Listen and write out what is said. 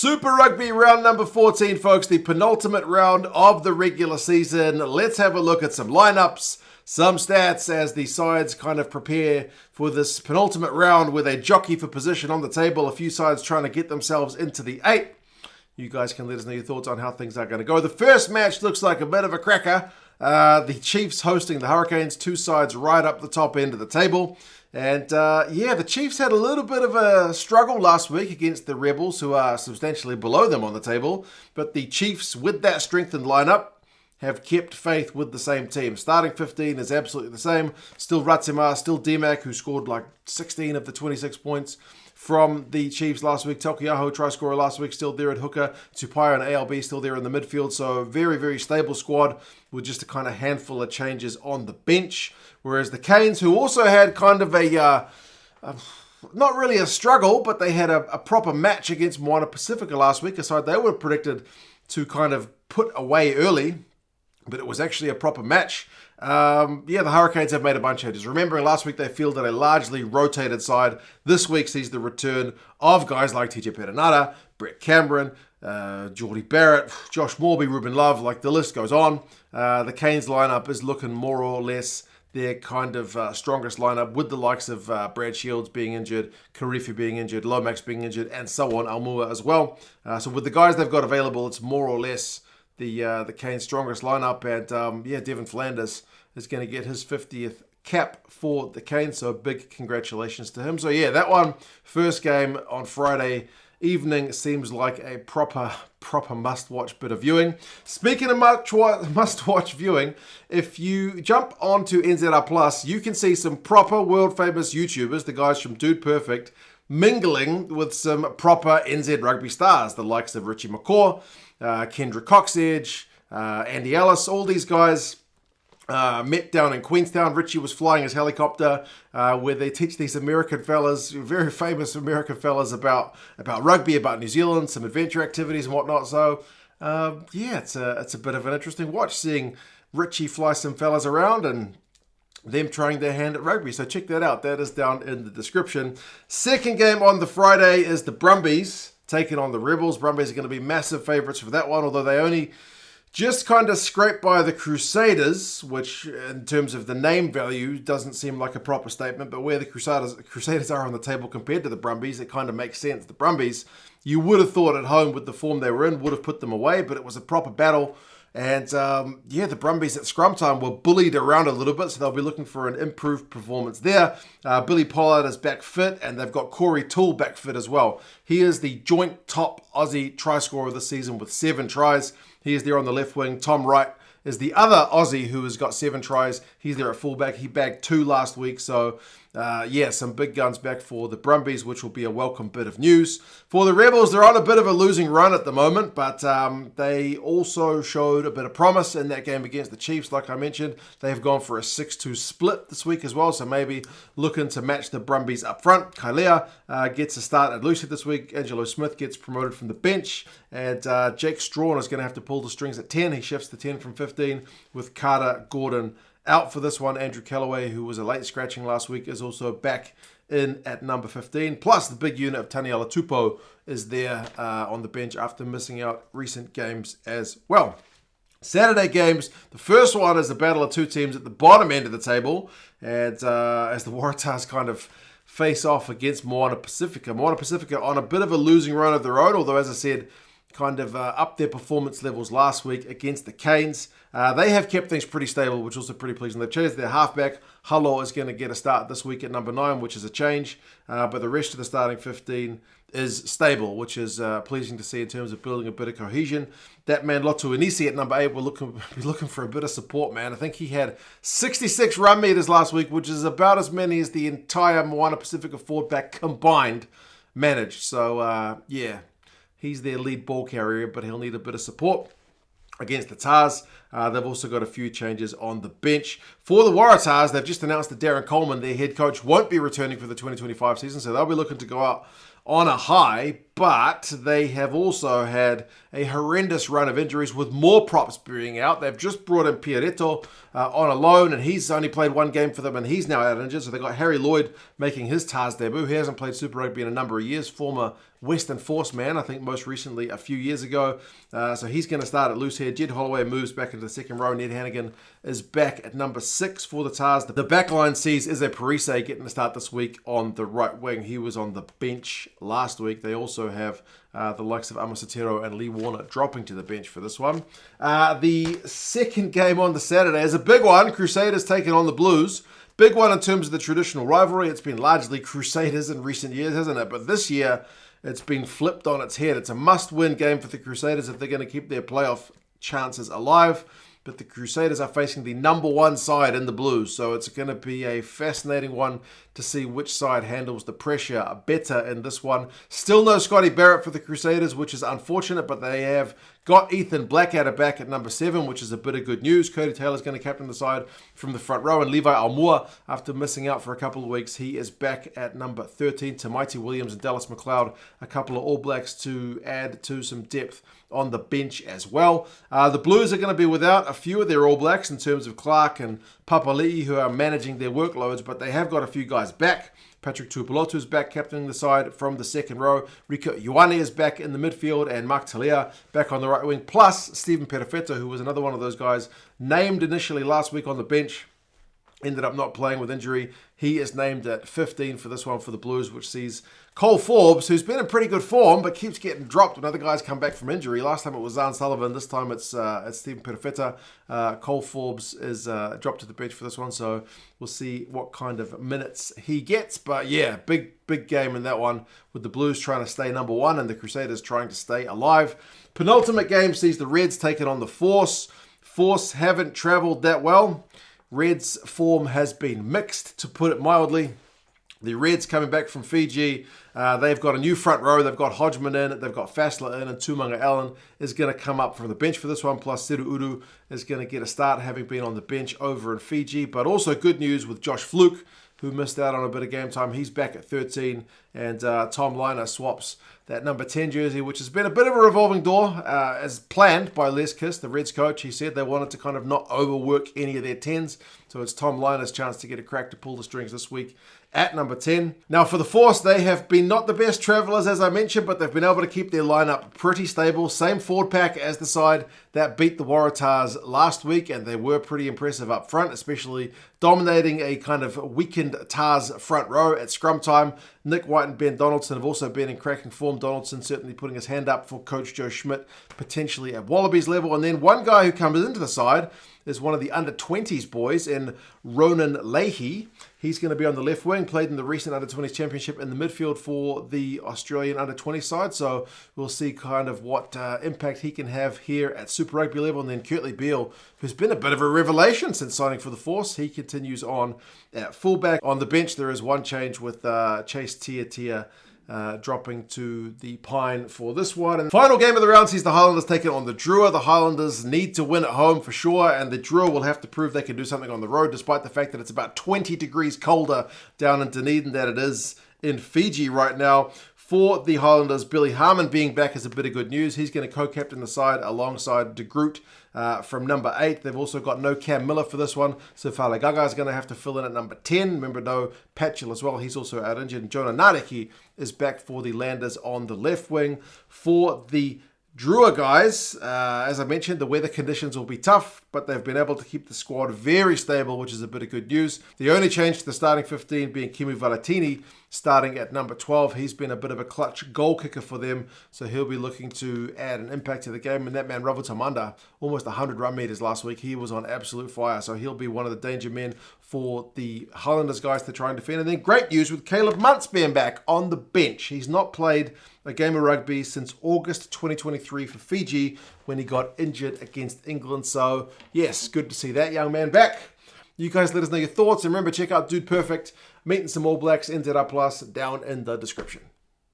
Super Rugby round number 14, folks, the penultimate round of the regular season. Let's have a look at some lineups, some stats as the sides kind of prepare for this penultimate round with a jockey for position on the table. A few sides trying to get themselves into the 8. You guys can let us know your thoughts on how things are going to go. The first match looks like a bit of a cracker. The Chiefs hosting the Hurricanes, two sides right up the top end of the table. And the Chiefs had a little bit of a struggle last week against the Rebels, who are substantially below them on the table. But the Chiefs, with that strengthened lineup, have kept faith with the same team. Starting 15 is absolutely the same. Still Ratsima, still DMAC, who scored like 16 of the 26 points from the Chiefs last week. CHIvHUR, try scorer last week, still there at hooker. CHIvHUR and ALB still there in the midfield. So very, very stable squad with just a kind of handful of changes on the bench. Whereas the Canes, who also had kind of a, not really a struggle, but they had a proper match against Moana Pacifica last week. A side they were predicted to kind of put away early, but it was actually a proper match. The Hurricanes have made a bunch of changes. Remembering last week they fielded a largely rotated side. This week sees the return of guys like TJ Perenara, Brett Cameron, Geordie Barrett, Josh Morby, Ruben Love, like the list goes on. The Canes lineup is looking more or less their kind of strongest lineup, with the likes of Brad Shields being injured, Karifi being injured, Lomax being injured, and so on, Almua as well. So with the guys they've got available, it's more or less the Canes' strongest lineup. And Devin Flanders is going to get his 50th cap for the Canes, so big congratulations to him. So that one, first game on Friday evening, seems like a proper must-watch bit of viewing. Speaking of must-watch viewing, if you jump onto NZR Plus, you can see some proper world-famous YouTubers, the guys from Dude Perfect, mingling with some proper NZ rugby stars, the likes of Richie McCaw, Kendra Coxedge, Andy Ellis. All these guys met down in Queenstown. Richie was flying his helicopter where they teach these American fellas, very famous American fellas, about rugby, about New Zealand, some adventure activities and whatnot. So it's a bit of an interesting watch, seeing Richie fly some fellas around and them trying their hand at rugby. So check that out. That is down in the description. Second game on the Friday is the Brumbies taking on the Rebels. Brumbies are going to be massive favourites for that one, although they only just kind of scraped by the Crusaders, which in terms of the name value doesn't seem like a proper statement, but where the Crusaders are on the table compared to the Brumbies, it kind of makes sense. The Brumbies, you would have thought at home with the form they were in, would have put them away, but it was a proper battle. And the Brumbies at scrum time were bullied around a little bit, so they'll be looking for an improved performance there. Billy Pollard is back fit, and they've got Corey Toole back fit as well. He is the joint top Aussie try scorer of the season with 7 tries. He is there on the left wing. Tom Wright is the other Aussie who has got 7 tries. He's there at fullback. He bagged 2 last week. So, some big guns back for the Brumbies, which will be a welcome bit of news. For the Rebels, they're on a bit of a losing run at the moment, but they also showed a bit of promise in that game against the Chiefs. Like I mentioned, they've gone for a 6-2 split this week as well, so maybe looking to match the Brumbies up front. Kailea gets a start at Lucy this week. Angelo Smith gets promoted from the bench, and Jake Strawn is going to have to pull the strings at 10. He shifts to 10 from 15 with Carter Gordon out for this one. Andrew Callaway, who was a late scratching last week, is also back in at number 15. Plus, the big unit of Taniela Tupou is there on the bench after missing out recent games as well. Saturday games, the first one is a battle of two teams at the bottom end of the table, and as the Waratahs kind of face off against Moana Pacifica. Moana Pacifica on a bit of a losing run of their own, although, as I said, kind of up their performance levels last week against the Canes. They have kept things pretty stable, which is also pretty pleasing. They've changed their halfback. Hullo is going to get a start this week at number 9, which is a change. But the rest of the starting 15 is stable, which is pleasing to see in terms of building a bit of cohesion. That man, Lotu Inisi at number 8, will be looking for a bit of support, man. I think he had 66 run meters last week, which is about as many as the entire Moana Pacifica forward back combined managed. So, he's their lead ball carrier, but he'll need a bit of support against the Tars. They've also got a few changes on the bench. For the Waratahs, they've just announced that Darren Coleman, their head coach, won't be returning for the 2025 season, so they'll be looking to go out on a high. but they have also had a horrendous run of injuries with more props being out. They've just brought in Pierretto on a loan, and he's only played one game for them, and he's now out injured. So they've got Harry Lloyd making his TARS debut. He hasn't played Super Rugby in a number of years, former Western Force man, I think most recently a few years ago. So he's going to start at loose here. Jed Holloway moves back into the second row. Ned Hannigan is back at number 6 for the TARS. The backline sees Ize Parise getting to start this week on the right wing. He was on the bench last week. They also have the likes of Amasatero and Lee Warner dropping to the bench for this one. The second game on the Saturday is a big one. Crusaders taking on the Blues. Big one in terms of the traditional rivalry. It's been largely Crusaders in recent years, hasn't it? But this year, it's been flipped on its head. It's a must-win game for the Crusaders if they're going to keep their playoff chances alive. But the Crusaders are facing the number 1 side in the Blues. So it's going to be a fascinating one to see which side handles the pressure better in this one. Still no Scotty Barrett for the Crusaders, which is unfortunate, but they have got Ethan Blackadder back at number 7, which is a bit of good news. Cody Taylor's going to captain the side from the front row, and Levi Almoa, after missing out for a couple of weeks, he is back at number 13. Tamaiti Williams and Dallas McLeod, a couple of All Blacks to add to some depth on the bench as well. The Blues are going to be without a few of their All Blacks in terms of Clark and Papali'i, who are managing their workloads, but they have got a few guys back. Patrick Tuipulotu is back captaining the side from the second row. Rico Ioane is back in the midfield, and Mark Talia back on the right wing, plus Stephen Perifeta, who was another one of those guys named initially last week on the bench, ended up not playing with injury. He is named at 15 for this one for the Blues, which sees Cole Forbes, who's been in pretty good form, but keeps getting dropped when other guys come back from injury. Last time it was Zahn Sullivan. This time it's Stephen Perifeta. Cole Forbes is dropped to the bench for this one, so we'll see what kind of minutes he gets. But yeah, big game in that one, with the Blues trying to stay number 1 and the Crusaders trying to stay alive. Penultimate game sees the Reds taking on the Force. Force haven't travelled that well. Reds' form has been mixed, to put it mildly. The Reds coming back from Fiji. They've got a new front row. They've got Hodgman in. They've got Fassler in. And Tumunga Allen is going to come up from the bench for this one. Plus, CHIvHUR is going to get a start, having been on the bench over in Fiji. But also good news with Josh Fluke, who missed out on a bit of game time. He's back at 13. And Tom Liner swaps that number 10 jersey, which has been a bit of a revolving door, as planned by Les Kiss, the Reds coach. He said they wanted to kind of not overwork any of their 10s. So it's Tom Liner's chance to get a crack to pull the strings this week at number 10. Now for the Force, they have been not the best travellers, as I mentioned, but they've been able to keep their lineup pretty stable. Same forward pack as the side that beat the Waratahs last week, and they were pretty impressive up front, especially dominating a kind of weakened TARS front row at scrum time. Nick White and Ben Donaldson have also been in cracking form. Donaldson certainly putting his hand up for Coach Joe Schmidt, potentially at Wallabies level. And then one guy who comes into the side is one of the under-20s boys in Ronan Leahy. He's going to be on the left wing, played in the recent under-20s championship in the midfield for the Australian under-20 side. So we'll see kind of what impact he can have here at Super Rugby level. And then Kurtley Beale, who's been a bit of a revelation since signing for the Force. He continues on at fullback. On the bench, there is one change with Chase Tia dropping to the Pine for this one. And the final game of the round sees the Highlanders taking on the Drua. The Highlanders need to win at home for sure, and the Drua will have to prove they can do something on the road, despite the fact that it's about 20 degrees colder down in Dunedin than it is in Fiji right now. For the Highlanders, Billy Harmon being back is a bit of good news. He's going to co-captain the side alongside De Groot from number 8. They've also got no Cam Miller for this one, so Falagaga is going to have to fill in at number 10. Remember, no Patchell as well. He's also out injured. And Jonah Nareki is back for the Landers on the left wing. For the Drua guys, as I mentioned, the weather conditions will be tough, but they've been able to keep the squad very stable, which is a bit of good news. The only change to the starting 15 being Kimi Valetini, starting at number 12. He's been a bit of a clutch goal kicker for them, so he'll be looking to add an impact to the game. And that man, Ravu Tamanda, almost 100 run meters last week. He was on absolute fire, so he'll be one of the danger men for the Highlanders guys to try and defend. And then great news with Caleb Muntz being back on the bench. He's not played a game of rugby since August 2023 for Fiji when he got injured against England. So yes, good to see that young man back. You guys let us know your thoughts, and remember, check out Dude Perfect, meeting some All Blacks, NZR Plus, down in the description.